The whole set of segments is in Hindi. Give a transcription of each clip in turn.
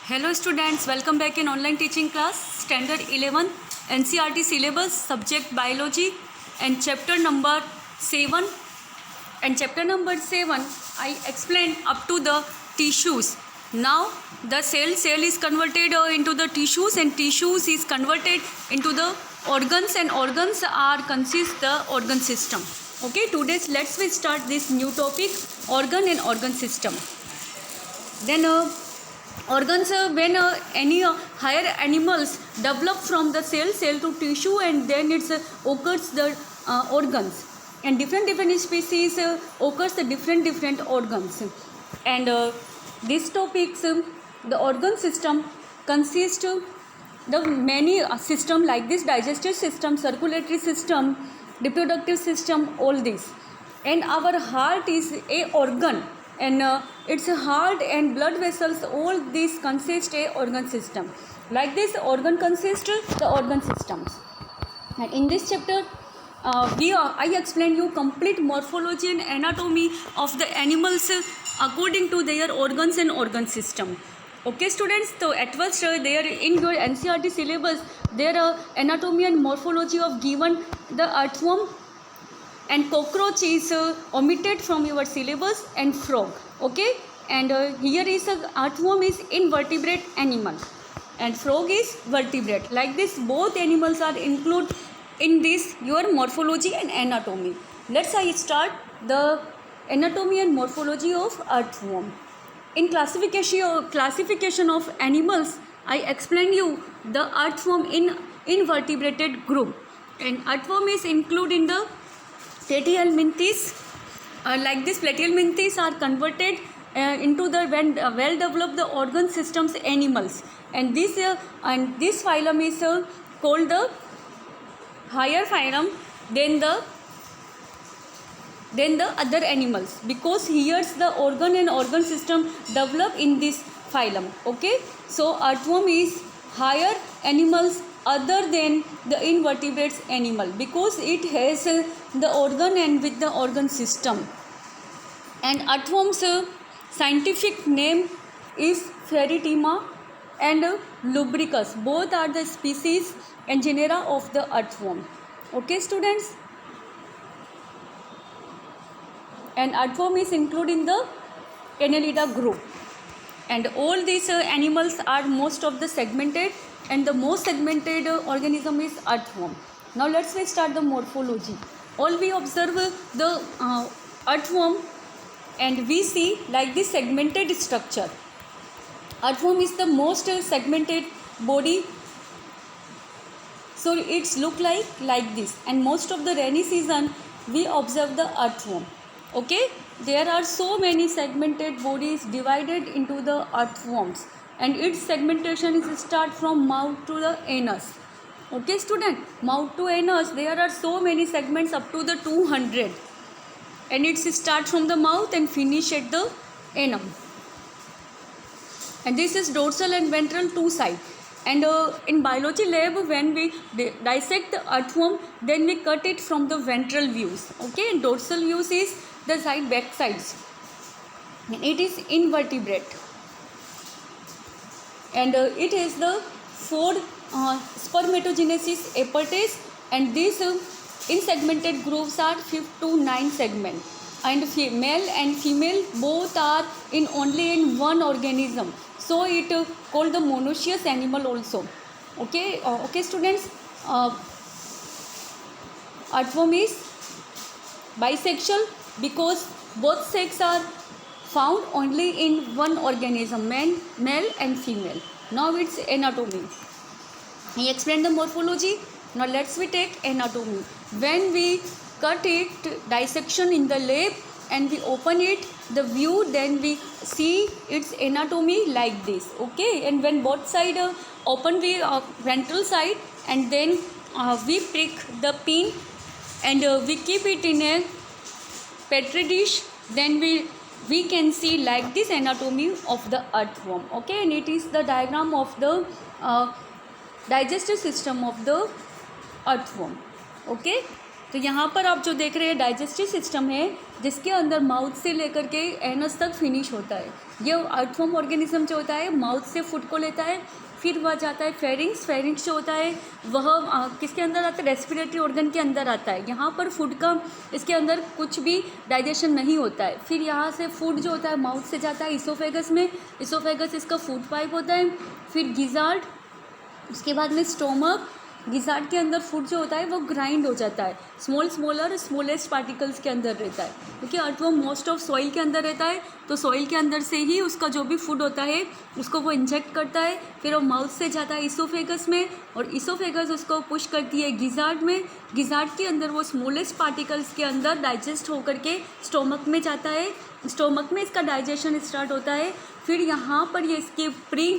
Hello students, welcome back in online teaching class, standard 11 NCERT syllabus, subject biology and chapter number 7. And chapter number 7 I explained up to the tissues. Now the cell is converted into the tissues, and tissues is converted into the organs, and organs are consist the organ system. Okay, today let's we start this new topic, organ and organ system. Then organs, when any higher animals develop from the cell to tissue, and then it occurs the organs, and different species occurs the different organs. And these topics, the organ system consists the many system like this: digestive system, circulatory system, reproductive system, all this. And our heart is a organ, and its heart and blood vessels, all these consist a organ system. Like this organ consist the organ systems. And in this chapter I explain you complete morphology and anatomy of the animals according to their organs and organ system. Okay students, so at first there in your NCERT syllabus there anatomy and morphology of given the earthworm and cockroach is omitted from your syllabus, and frog. Okay, and here is earthworm is invertebrate animal and frog is vertebrate. Like this both animals are included in this your morphology and anatomy. Let's start the anatomy and morphology of earthworm. In classification of animals, I explained you the earthworm in invertebrated group, and earthworm is included in the platyhelminthes. Like this platyhelminthes are converted into the well developed the organ systems animals, and this phylum is called the higher phylum than the other animals, because here's the organ and organ system develop in this phylum. Okay, so earthworm is higher animals other than the invertebrates animal, because it has the organ and with the organ system. And earthworm's scientific name is Ferritima and Lubricus. Both are the species and genera of the earthworm. Okay students, and earthworm is included in the Annelida group, and all these animals are most of the segmented, and the most segmented organism is earthworm. Now let's start the morphology. All we observe the earthworm, and we see like this segmented structure. Earthworm is the most segmented body, so it's look like this. And most of the rainy season we observe the earthworm. Okay, there are so many segmented bodies divided into the earthworms, and its segmentation is start from mouth to the anus. Okay student, mouth to anus there are so many segments up to the 200, and it starts from the mouth and finish at the anum. And this is dorsal and ventral two side. And in biology lab when we dissect the earthworm, then we cut it from the ventral views. Okay, and dorsal views is the side back sides, and it is invertebrate, and it has the 4 spermatogenesis apertures, and these in segmented groups are 5 to 9 segment, and male and female both are in only in one organism, so it called the monoecious animal also. Okay, okay students, earthworm is bisexual because both sexes are found only in one organism, male and female. Now it's anatomy. I explained the morphology. Now let's we take anatomy. When we cut it dissection in the lab and we open it the view, then we see its anatomy like this. Okay, and when both side open, we ventral side, and then we prick the pin, and we keep it in a petri dish, then we can see like this anatomy of the earthworm. Okay, and it is the diagram of the digestive system of the earthworm. Okay, तो यहाँ पर आप जो देख रहे हैं डाइजेस्टिव सिस्टम है, जिसके अंदर माउथ से लेकर के एनस तक फिनिश होता है। ये अर्थवर्म ऑर्गेनिज्म जो होता है माउथ से फूड को लेता है, फिर वह जाता है फेरिंग्स। फेरिंग्स जो होता है वह किसके अंदर आता है? रेस्पिरेटरी ऑर्गन के अंदर आता है। यहाँ पर फूड का इसके अंदर कुछ भी डाइजेशन नहीं होता है। फिर यहाँ से फूड जो होता है माउथ से जाता है इसोफेगस में। इसोफेगस इसका फूड पाइप होता है। फिर गिजार्ड, उसके बाद में स्टोमक। गिजार्ड के अंदर फूड जो होता है वो ग्राइंड हो जाता है, स्मॉलर स्मॉलेस्ट पार्टिकल्स के अंदर रहता है, क्योंकि अर्थवर्म मोस्ट ऑफ सॉइल के अंदर रहता है। तो सॉइल के अंदर से ही उसका जो भी फूड होता है उसको वो इंजेक्ट करता है। फिर वो माउथ से जाता है इसोफेगस में, और इसोफेगस उसको पुश करती है गिजार्ड में। गिजार्ड के अंदर वो स्मॉलेस्ट पार्टिकल्स के अंदर डाइजेस्ट होकर के स्टोमक में जाता है। स्टोमक में इसका डाइजेशन स्टार्ट होता है। फिर यहाँ पर ये इसके प्री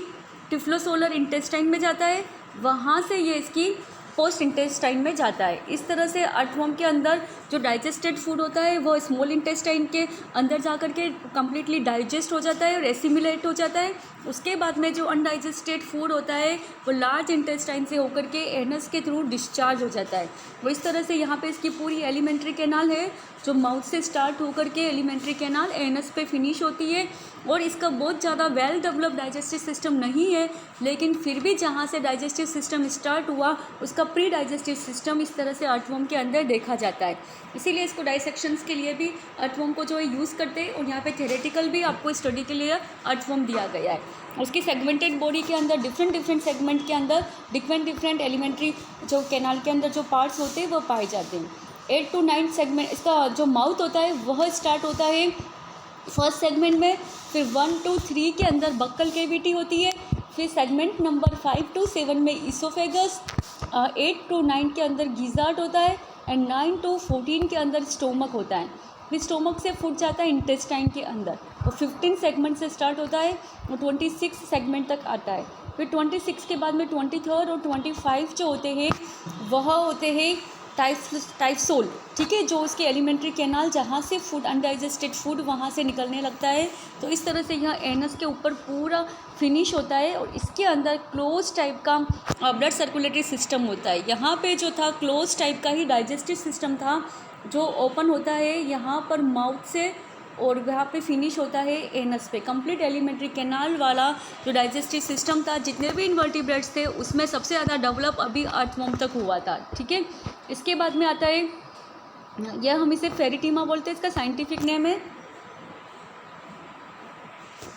टिफ्लोसोलर इंटेस्टाइन में जाता है, वहाँ से ये इसकी पोस्ट इंटेस्टाइन में जाता है। इस तरह से अर्थवर्म के अंदर जो डाइजेस्टेड फूड होता है वो स्मॉल इंटेस्टाइन के अंदर जा कर के कम्प्लीटली डाइजेस्ट हो जाता है और एसिमिलेट हो जाता है। उसके बाद में जो अनडाइजेस्टेड फूड होता है वो लार्ज इंटेस्टाइन से होकर के एनस के थ्रू डिस्चार्ज हो जाता है। वो इस तरह से यहाँ पे इसकी पूरी एलिमेंट्री कैनाल है जो माउथ से स्टार्ट होकर के एलिमेंट्री कैनाल एनस पे फिनिश होती है। और इसका बहुत ज़्यादा वेल डेवलप्ड डाइजेस्टिव सिस्टम नहीं है, लेकिन फिर भी जहाँ से डाइजेस्टिव सिस्टम स्टार्ट हुआ उसका प्री डाइजेस्टिव सिस्टम इस तरह से अर्थवर्म के अंदर देखा जाता है। इसीलिए इसको डाइसेक्शंस के लिए भी अर्थवर्म को जो है यूज़ करते हैं, और यहाँ पे थ्योरेटिकल भी आपको स्टडी के लिए अर्थवर्म दिया गया है। उसकी सेगमेंटेड बॉडी के अंदर डिफरेंट सेगमेंट के अंदर डिफरेंट एलिमेंट्री जो कैनाल के अंदर जो पार्ट्स होते हैं वो पाए जाते हैं। 8 to 9 सेगमेंट इसका जो माउथ होता है वह स्टार्ट होता है फर्स्ट सेगमेंट में। फिर 1 to 3 के अंदर बक्कल कैविटी होती है। फिर सेगमेंट नंबर 5 to 7 में इसोफेगस, 8 to 9 के अंदर गिजार्ड होता है, एंड 9 to 14 के अंदर स्टोमक होता है। फिर स्टोमक से फूड जाता है इंटेस्टाइन के अंदर, और 15 सेगमेंट से स्टार्ट होता है और 26 सेगमेंट तक आता है। फिर 26 के बाद में 23 और 25 जो होते हैं वह होते हैं टाइफसोल, ठीक है, जो उसके एलिमेंट्री कैनाल जहाँ से फूड अनडाइजेस्टेड फूड वहाँ से निकलने लगता है। तो इस तरह से यह एनस के ऊपर पूरा फिनिश होता है, और इसके अंदर क्लोज टाइप का ब्लड सर्कुलेटरी सिस्टम होता है। यहाँ पे जो था क्लोज टाइप का ही डाइजेस्टिव सिस्टम था जो ओपन होता है यहाँ पर माउथ से, और यहाँ पे फिनिश होता है एनस पे। कंप्लीट एलिमेंट्री कैनाल वाला जो डाइजेस्टिव सिस्टम था, जितने भी इन्वर्टिब्रेट्स थे उसमें सबसे ज़्यादा डेवलप अभी अर्थवर्म तक हुआ था, ठीक है। इसके बाद में आता है, यह हम इसे फेरिटीमा बोलते हैं, इसका साइंटिफिक नेम है,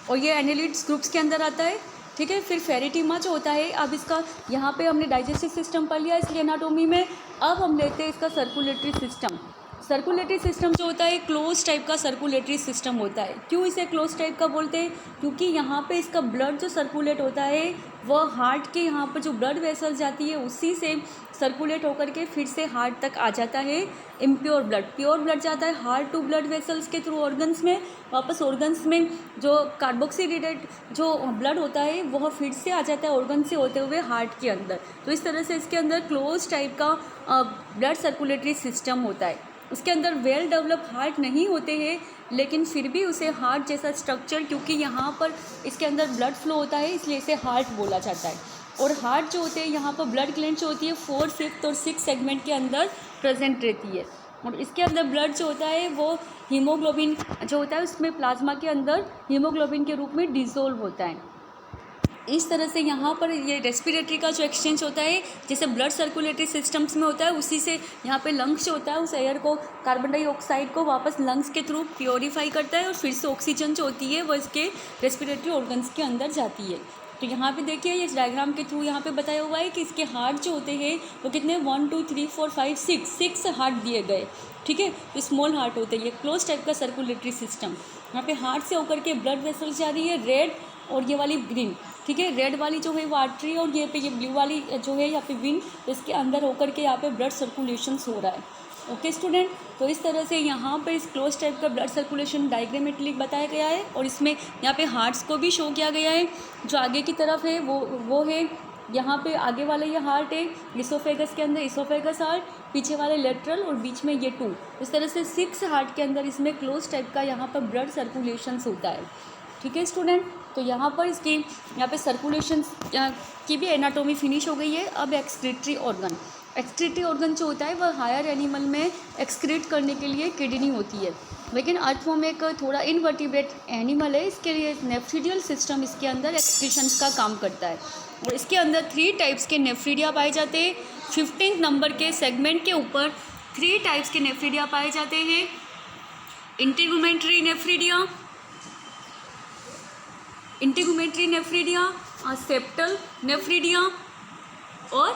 और ये एनालिड्स ग्रुप्स के अंदर आता है, ठीक है। फिर फेरिटीमा जो होता है, अब इसका यहाँ पे हमने डाइजेस्टिव सिस्टम पढ़ लिया इसलिए एनाटोमी में। अब हम लेते हैं इसका सर्कुलेटरी सिस्टम। सर्कुलेटरी सिस्टम जो होता है क्लोज टाइप का सर्कुलेटरी सिस्टम होता है। क्यों इसे क्लोज टाइप का बोलते हैं? क्योंकि यहाँ पे इसका ब्लड जो सर्कुलेट होता है वह हार्ट के यहाँ पर जो ब्लड वेसल जाती है उसी से सर्कुलेट होकर के फिर से हार्ट तक आ जाता है इम्प्योर ब्लड। प्योर ब्लड जाता है हार्ट टू ब्लड वेसल्स के थ्रू ऑर्गन्स में, वापस ऑर्गन्स में जो कार्बोक्सिलेटेड जो ब्लड होता है वह फिर से आ जाता है ऑर्गन से होते हुए हार्ट के अंदर। तो इस तरह से इसके अंदर क्लोज टाइप का ब्लड सर्कुलेटरी सिस्टम होता है। उसके अंदर वेल डेवलप हार्ट नहीं होते हैं, लेकिन फिर भी उसे हार्ट जैसा स्ट्रक्चर, क्योंकि यहाँ पर इसके अंदर ब्लड फ्लो होता है इसलिए इसे हार्ट बोला जाता है। और हार्ट जो होते हैं यहाँ पर ब्लड ग्लैंड जो होती है 4, 5 और 6 सेगमेंट के अंदर प्रेजेंट रहती है। और इसके अंदर ब्लड जो होता है वो हीमोग्लोबिन जो होता है उसमें प्लाज्मा के अंदर हीमोग्लोबिन के रूप में डिसोल्व होता है। इस तरह से यहाँ पर ये रेस्पिरेटरी का जो एक्सचेंज होता है जैसे ब्लड सर्कुलेटरी सिस्टम्स में होता है, उसी से यहाँ पे लंग्स जो होता है उस एयर को, कार्बन डाइऑक्साइड को वापस लंग्स के थ्रू प्योरीफाई करता है और फिर से ऑक्सीजन जो होती है वो इसके रेस्पिरेटरी ऑर्गन्स के अंदर जाती है। तो यहाँ पे देखिए ये डायग्राम के थ्रू यहाँ पे बताया हुआ है कि इसके हार्ट जो होते हैं वो कितने 1, 2, 3, 4, 5, 6 हार्ट दिए गए, ठीक है। तो स्मॉल हार्ट होते हैं, ये क्लोज टाइप का सर्कुलेटरी सिस्टम। यहाँ पे हार्ट से होकर के ब्लड वेसल्स जा रही है रेड और ये वाली ग्रीन, ठीक है। रेड वाली जो है वो आर्टरी और ये ब्लू वाली जो है यहाँ पे विन, इसके अंदर होकर के यहाँ पे ब्लड सर्कुलेशन हो रहा है। ओके स्टूडेंट, तो इस तरह से यहाँ पे इस क्लोज टाइप का ब्लड सर्कुलेशन डायग्रामेटिकली बताया गया है और इसमें यहाँ पे हार्ट्स को भी शो किया गया है। जो आगे की तरफ है वो है यहाँ पे आगे वाला ये हार्ट है इसोफेगस के अंदर, इसोफेगस हार्ट, पीछे वाले लेटरल और बीच में ये 2। इस तरह से 6 हार्ट के अंदर इसमें क्लोज टाइप का यहाँ पर ब्लड सर्कुलेशन होता है, ठीक है स्टूडेंट। तो यहाँ पर इसकी यहाँ पे सर्कुलेशन की भी एनाटोमी फिनिश हो गई है। अब एक्सक्रीटरी ऑर्गन, एक्सक्रीटरी ऑर्गन जो होता है वह हायर एनिमल में एक्सक्रीट करने के लिए किडनी होती है, लेकिन अर्थवर्म एक थोड़ा इनवर्टिब्रेट एनिमल है, इसके लिए नेफ्रिडियल सिस्टम इसके अंदर एक्सक्रीशंस का काम करता है। और इसके अंदर 3 टाइप्स के नेफ्रिडिया पाए जाते हैं। 15 नंबर के सेगमेंट के ऊपर 3 टाइप्स के नेफ्रिडिया पाए जाते हैं। इंटीगुमेंट्री नेफ्रिडिया, सेप्टल नेफ्रिडिया और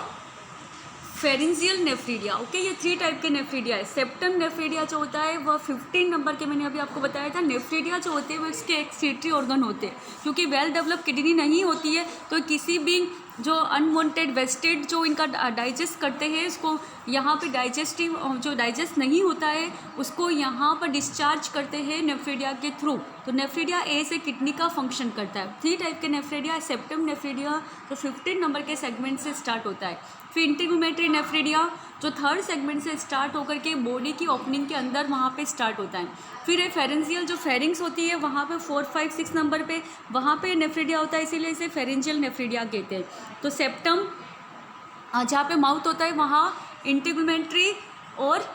फेरेंजियल नेफ्रिडिया। ओके, ये 3 टाइप के नेफ्रिडिया है। सेप्टम नेफ्रिडिया जो होता है वह 15 नंबर के मैंने अभी आपको बताया था। नेफ्रिडिया जो होते हैं वो इसके एक्सक्रीटरी ऑर्गन होते हैं, क्योंकि वेल डेवलप किडनी नहीं होती है तो किसी भी जो अनवांटेड वेस्टेज जो इनका डाइजेस्ट करते हैं उसको यहाँ पे जो डाइजेस्ट नहीं होता है उसको यहाँ पर डिस्चार्ज करते हैं नेफ्रिडिया के थ्रू। तो नेफ्रिडिया ए से किडनी का फंक्शन करता है। 3 टाइप के नेफ्रिडिया, सेप्टम नेफ्रिडिया जो 15 नंबर के सेगमेंट से स्टार्ट होता है। फिर इंटीगुमेंट्री नेफ्रिडिया जो 3rd सेगमेंट से स्टार्ट होकर के बॉडी की ओपनिंग के अंदर वहाँ पे स्टार्ट होता है। फिर है फेरेंजियल जो फेरिंग्स होती है वहाँ पे 4, 5, 6 नंबर पे वहाँ पे नेफ्रिडिया होता है, इसीलिए इसे फेरेंजियल नेफ्रिडिया कहते हैं। तो सेप्टम जहाँ पे माउथ होता है वहाँ इंटीगुमेंट्री और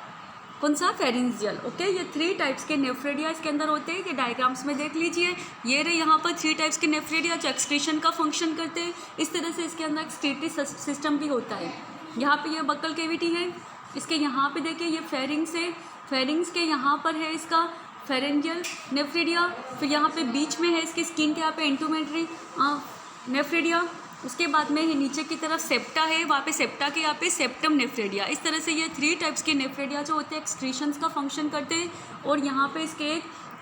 कौन सा, फेरेंजियल। ओके, ये 3 टाइप्स के नेफ्रिडिया इसके अंदर होते हैं। ये डायग्राम्स में देख लीजिए, ये रहे यहाँ पर 3 टाइप्स के नेफ्रिडिया जो एक्सक्रीशन का फंक्शन करते हैं। इस तरह से इसके अंदर एक्सक्रीटरी सिस्टम भी होता है। यहाँ पे ये बक्कल कैविटी है, इसके यहाँ पे देखिए ये फेरिंग्स है, फेरिंग्स के यहाँ पर है इसका फेरेंजियल नेफ्रिडिया। फिर यहाँ पे बीच में है इसकी स्किन के यहाँ पे इंटीगुमेंट्री नेफ्रिडिया। उसके बाद में ये नीचे की तरफ सेप्टा है, वहाँ पे सेप्टा के यहाँ पे सेप्टम नेफ्रिडिया। इस तरह से ये 3 टाइप्स के नेफ्रिडिया जो होते हैं एक्सक्रीशंस का फंक्शन करते हैं और यहाँ पे इसके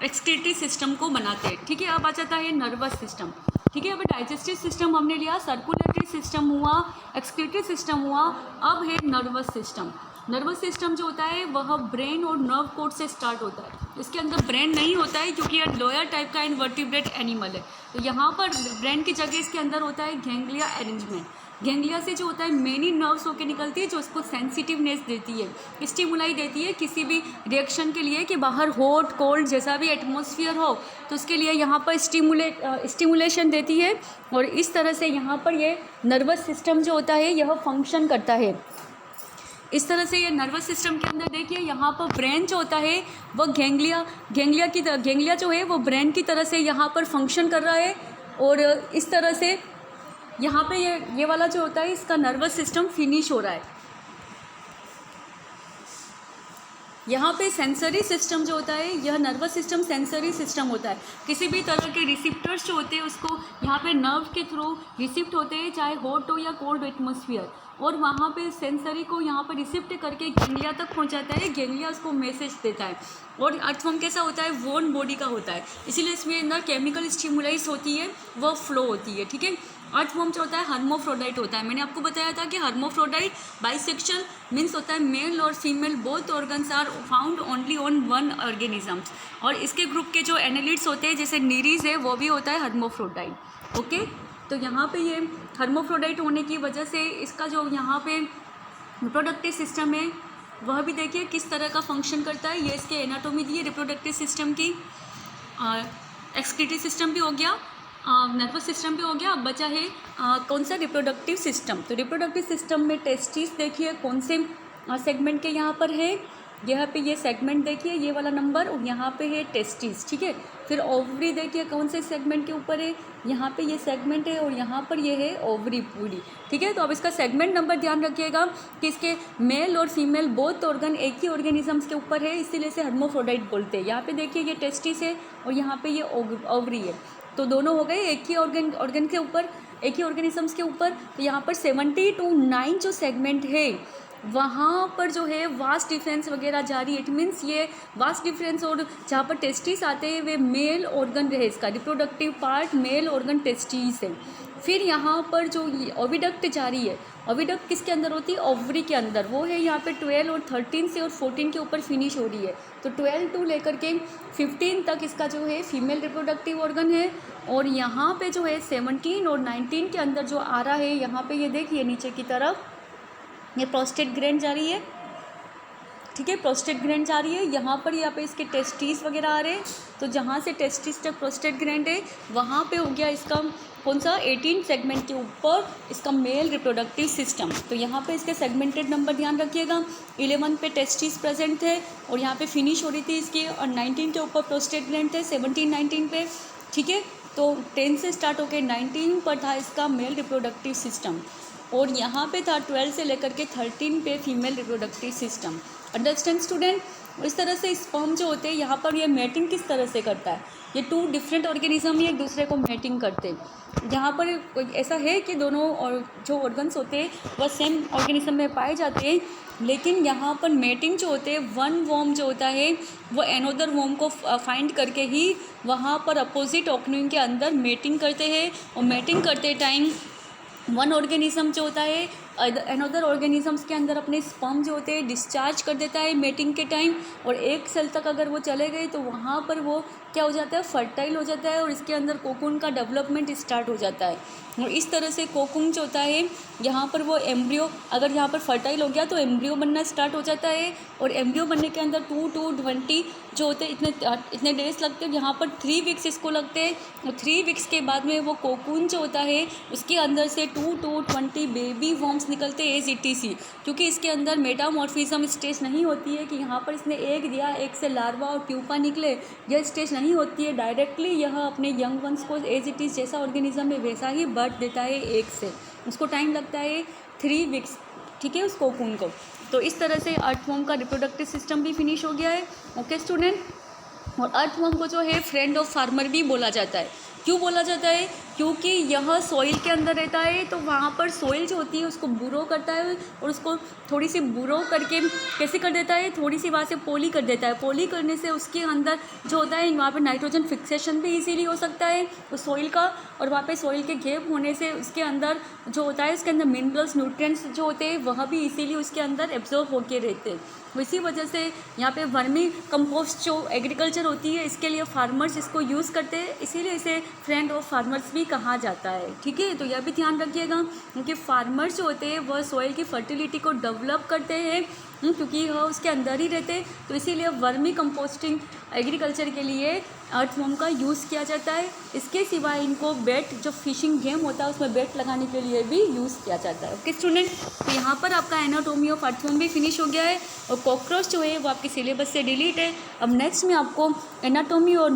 एक्सक्रीटरी सिस्टम को बनाते हैं। ठीक है, अब आ जाता है नर्वस सिस्टम। ठीक है, अब डाइजेस्टिव सिस्टम हमने लिया, सर्कुलेटरी सिस्टम हुआ, एक्सक्रीटरी सिस्टम हुआ, अब है नर्वस सिस्टम। नर्वस सिस्टम जो होता है वह ब्रेन और नर्व कोड से स्टार्ट होता है। इसके अंदर ब्रेन नहीं होता है क्योंकि यह लोअर टाइप का इनवर्टिब्रेट एनिमल है। तो यहाँ पर ब्रेन की जगह इसके अंदर होता है गैंग्लिया अरेंजमेंट। गैंग्लिया से जो होता है मेनी नर्व्स होकर निकलती है जो इसको सेंसिटिवनेस देती है, स्टिमुलाई देती है किसी भी रिएक्शन के लिए कि बाहर हॉट कोल्ड जैसा भी एटमॉस्फेयर हो तो उसके लिए यहाँ पर स्टिमुलेशन देती है। और इस तरह से यहाँ पर ये नर्वस सिस्टम जो होता है यह फंक्शन करता है। इस तरह से ये नर्वस सिस्टम के अंदर देखिए यहाँ पर ब्रेन जो होता है वह गैंग्लिया जो है वो ब्रेन की तरह से यहाँ पर फंक्शन कर रहा है। और इस तरह से यहाँ पे ये वाला जो होता है इसका नर्वस सिस्टम फिनिश हो रहा है। यहाँ पे सेंसरी सिस्टम जो होता है यह नर्वस सिस्टम सेंसरी सिस्टम होता है। किसी भी तरह के रिसिप्टर्स जो होते हैं उसको यहाँ पे नर्व के थ्रू रिसिप्ट होते हैं, चाहे हॉट हो या कोल्ड एटमॉस्फेयर, और वहाँ पे सेंसरी को यहाँ पर रिसिप्ट करके गैंग्लिया तक पहुँचाता है। गैंग्लिया उसको मैसेज देता है। और अर्थवर्म कैसा होता है, वोन बॉडी का होता है, इसीलिए इसमें अंदर केमिकल स्टिमुलाइज होती है, वह फ्लो होती है। ठीक है, अर्थवर्म जो होता है हर्मोफ्रोडाइट होता है। मैंने आपको बताया था कि हर्मोफ्रोडाइट बाइसेक्शुअल मीन्स होता है मेल और female both organs are found only on one organisms. और इसके ग्रुप के जो एनालिड्स होते हैं जैसे नीरीज है वो भी होता है हर्मोफ्रोडाइट। ओके, तो यहाँ पे ये हर्मोफ्रोडाइट होने की वजह से इसका जो यहाँ पे रिप्रोडक्टिव सिस्टम है वह भी देखिए किस तरह का फंक्शन करता है। ये इसके एनाटोमी दी है रिप्रोडक्टिव सिस्टम की। एक्सक्रीटरी सिस्टम भी हो गया, नर्वस सिस्टम भी हो गया। अब बचा है कौन सा, रिप्रोडक्टिव सिस्टम। तो रिप्रोडक्टिव सिस्टम में टेस्टिस देखिए कौन से सेगमेंट के यहाँ पर है, यहाँ पे ये सेगमेंट देखिए ये वाला नंबर, और यहाँ पे है टेस्टिस। ठीक है, फिर ओवरी देखिए कौन से सेगमेंट के ऊपर है, यहाँ पे ये सेगमेंट है और यहाँ पर ये है ओवरी पूरी। ठीक है, तो अब इसका सेगमेंट नंबर ध्यान रखिएगा कि इसके मेल और फीमेल बोथ ऑर्गन एक ही ऑर्गेनिजम्स के ऊपर है, इसीलिए इसे हर्मोफ्रोडाइट बोलते हैं। यहाँ पे देखिए ये टेस्टिस है और यहाँ पे ये ओवरी है, तो दोनों हो गए एक ही ऑर्गन के ऊपर, एक ही ऑर्गेनिजम्स के ऊपर। तो यहाँ पर 70 to 9 जो सेगमेंट है वहाँ पर जो है वास्ट डिफरेंस वगैरह जारी है। इट मीन्स ये वास्ट डिफरेंस, और जहाँ पर टेस्टिस आते हैं वे मेल ऑर्गन रहे, इसका reproductive part male organ testis है। फिर यहाँ पर जो ओविडक्ट जारी है, ओविडक्ट किसके अंदर होती है, ओवरी के अंदर, वो है यहाँ पे 12 और 13 से और 14 के ऊपर फिनिश हो रही है। तो 12 to लेकर के 15 तक इसका जो है फीमेल रिप्रोडक्टिव ऑर्गन है। और यहाँ पे जो है 17 और 19 के अंदर जो आ रहा है, यहाँ पे ये देखिए नीचे की तरफ ये प्रोस्टेट ग्लैंड जारी है। ठीक है, प्रोस्टेट ग्लैंड आ रही है यहाँ पे इसके टेस्टिस वगैरह आ रहे हैं। तो जहाँ से टेस्टिस तक प्रोस्टेट ग्लैंड है वहाँ पे हो गया इसका कौन सा 18 सेगमेंट के ऊपर इसका मेल रिप्रोडक्टिव सिस्टम। तो यहाँ पे इसके सेगमेंटेड नंबर ध्यान रखिएगा। 11 पे टेस्टिस प्रेजेंट थे और यहाँ पे फिनिश हो रही थी इसकी, और 19 के ऊपर प्रोस्टेट ग्लैंड थे, 17 19 पे, ठीक है। तो 10 से स्टार्ट होकर 19 पर था इसका मेल रिप्रोडक्टिव सिस्टम, और यहाँ पे था 12 से लेकर के 13 पे female reproductive system. Understand student. इस तरह से स्पर्म जो होते हैं यहाँ पर ये मैटिंग किस तरह से करता है, ये 2 डिफरेंट ऑर्गेनिज्म ही एक दूसरे को मैटिंग करते हैं। यहाँ पर ऐसा है कि दोनों और जो ऑर्गन्स होते हैं वह सेम ऑर्गेनिज्म में पाए जाते हैं, लेकिन यहाँ पर मैटिंग जो होते हैं वन वॉर्म जो होता है वो एनोदर वॉर्म को फाइंड करके ही वहाँ पर अपोजिट ऑर्गेनिज्म के अंदर मैटिंग करते हैं। और मैटिंग करते टाइम वन ऑर्गेनिज्म जो होता है अनदर ऑर्गेनिजम्स के अंदर अपने स्पर्म जो होते हैं डिस्चार्ज कर देता है मेटिंग के टाइम, और 1 सेल तक अगर वो चले गए तो वहाँ पर वो क्या हो जाता है, फर्टाइल हो जाता है, और इसके अंदर कोकून का डेवलपमेंट स्टार्ट हो जाता है। और इस तरह से कोकून जो होता है यहाँ पर वो एम्ब्रियो, अगर यहाँ पर फर्टाइल हो गया तो एम्ब्रियो बनना स्टार्ट हो जाता है, और एम्ब्रियो बनने के अंदर 2 to 20 जो होते हैं इतने डेज लगते हैं। यहाँ पर 3 वीक्स इसको लगते हैं, और 3 वीक्स के बाद में वो कोकून जो होता है उसके अंदर से 2 to 20 बेबी वॉर्म्स निकलते हैं AGTC, क्योंकि इसके अंदर मेटामॉर्फिज्म स्टेज नहीं होती है कि यहाँ पर इसने एग दिया, एग से लार्वा और प्यूपा निकले, यह स्टेज नहीं होती है। डायरेक्टली यह अपने यंग वंस को AGTC जैसा ऑर्गेनिज्म है वैसा ही बर्थ देता है एग से, उसको टाइम लगता है 3 वीक्स, ठीक है, उस कोकून को। तो इस तरह से अर्थवॉर्म का रिप्रोडक्टिव सिस्टम भी फिनिश हो गया है। Okay student. और अर्थवॉर्म को जो है फ्रेंड ऑफ फार्मर भी बोला जाता है। क्यों बोला जाता है, क्योंकि यह सॉइल के अंदर रहता है, तो वहाँ पर सॉइल जो होती है उसको बुरो करता है, और उसको थोड़ी सी बुरो करके कैसे कर देता है, थोड़ी सी वहाँ से पोली कर देता है। पोली करने से उसके अंदर जो होता है वहाँ पर नाइट्रोजन फिक्सेशन भी इजीली हो सकता है उस सॉइल का, और वहाँ पे सॉइल के गैप होने से उसके अंदर जो होता है उसके अंदर मिनरल्स न्यूट्रिएंट्स जो होते हैं वह भी इजीली उसके अंदर एब्जॉर्ब होके रहते हैं। इसी वजह से यहाँ पे वर्मी कंपोस्ट जो एग्रीकल्चर होती है इसके लिए फार्मर्स इसको यूज़ करते हैं, इसीलिए इसे फ्रेंड ऑफ फार्मर्स भी कहा जाता है, ठीक है। तो यह भी ध्यान रखिएगा, क्योंकि फार्मर्स जो होते हैं वह सॉइल की फर्टिलिटी को डेवलप करते हैं, क्योंकि वह उसके अंदर ही रहते हैं। तो इसीलिए वर्मी कंपोस्टिंग एग्रीकल्चर के लिए अर्थवॉर्म का यूज़ किया जाता है। इसके सिवाय इनको बेट जो फिशिंग गेम होता है उसमें बेट लगाने के लिए भी यूज़ किया जाता है। Okay student. तो यहाँ पर आपका एनाटॉमी ऑफ अर्थवॉर्म भी फिनिश हो गया है, और कॉकरोच जो है वो आपके सिलेबस से डिलीट है। अब नेक्स्ट में आपको एनाटॉमी और